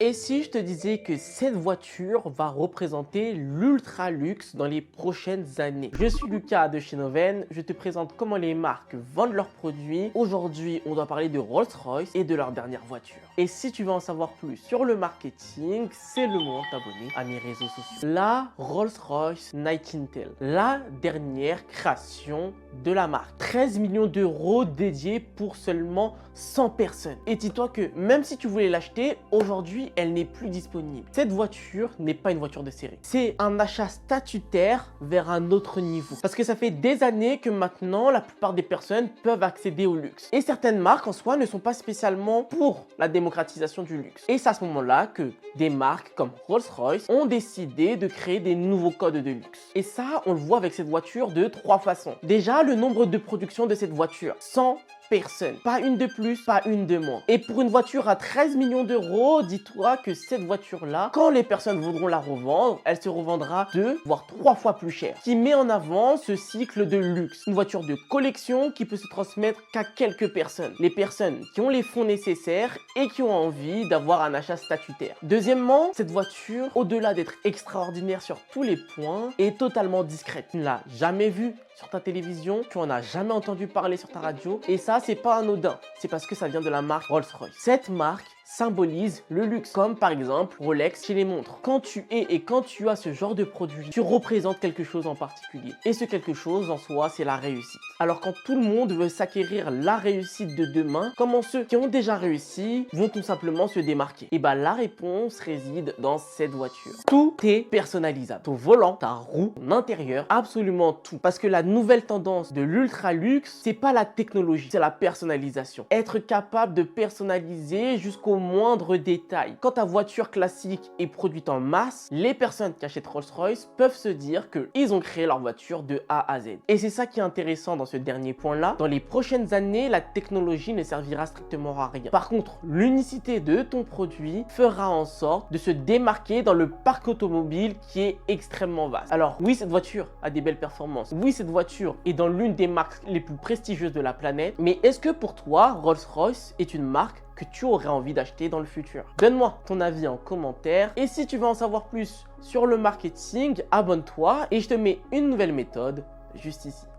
Et si je te disais que cette voiture va représenter l'ultra luxe dans les prochaines années? Je suis Lucas de chez Noven, je te présente comment les marques vendent leurs produits. Aujourd'hui, on doit parler de Rolls-Royce et de leur dernière voiture. Et si tu veux en savoir plus sur le marketing, c'est le moment de t'abonner à mes réseaux sociaux. La Rolls-Royce Nightingale, la dernière création de la marque. 13 millions d'euros dédiés pour seulement 100 personnes. Et dis-toi que même si tu voulais l'acheter, aujourd'hui, elle n'est plus disponible. Cette voiture n'est pas une voiture de série. C'est un achat statutaire vers un autre niveau. Parce que ça fait des années que maintenant, la plupart des personnes peuvent accéder au luxe. Et certaines marques en soi ne sont pas spécialement pour la démocratisation du luxe. Et c'est à ce moment-là que des marques comme Rolls-Royce ont décidé de créer des nouveaux codes de luxe. Et ça, on le voit avec cette voiture de 3 façons. Déjà, le nombre de production de cette voiture, 100 personnes. Pas une de plus, pas une de moins. Et pour une voiture à 13 millions d'euros, dis-toi que cette voiture-là, quand les personnes voudront la revendre, elle se revendra 2 voire 3 fois plus cher. Qui met en avant ce cycle de luxe. Une voiture de collection qui peut se transmettre qu'à quelques personnes. Les personnes qui ont les fonds nécessaires et qui ont envie d'avoir un achat statutaire. Deuxièmement, cette voiture, au-delà d'être extraordinaire sur tous les points, est totalement discrète. Tu ne l'as jamais vue sur ta télévision, tu en as jamais entendu parler sur ta radio, et ça, c'est pas anodin. C'est parce que ça vient de la marque Rolls-Royce. Cette marque symbolise le luxe, comme par exemple Rolex chez les montres. Quand tu es et quand tu as ce genre de produit, tu représentes quelque chose en particulier. Et ce quelque chose en soi, c'est la réussite. Alors quand tout le monde veut s'acquérir la réussite de demain, comment ceux qui ont déjà réussi vont tout simplement se démarquer? Et bah la réponse réside dans cette voiture. Tout est personnalisable. Ton volant, ta roue, ton intérieur, absolument tout. Parce que la nouvelle tendance de l'ultra luxe, c'est pas la technologie, c'est la personnalisation. Être capable de personnaliser jusqu'au moindre détail. Quand ta voiture classique est produite en masse, les personnes qui achètent Rolls-Royce peuvent se dire qu'ils ont créé leur voiture de A à Z. Et c'est ça qui est intéressant dans ce dernier point-là. Dans les prochaines années, la technologie ne servira strictement à rien. Par contre, l'unicité de ton produit fera en sorte de se démarquer dans le parc automobile qui est extrêmement vaste. Alors oui, cette voiture a des belles performances. Oui, cette voiture est dans l'une des marques les plus prestigieuses de la planète. Mais est-ce que pour toi, Rolls-Royce est une marque que tu aurais envie d'acheter dans le futur? Donne-moi ton avis en commentaire. Et si tu veux en savoir plus sur le marketing, abonne-toi et je te mets une nouvelle méthode juste ici.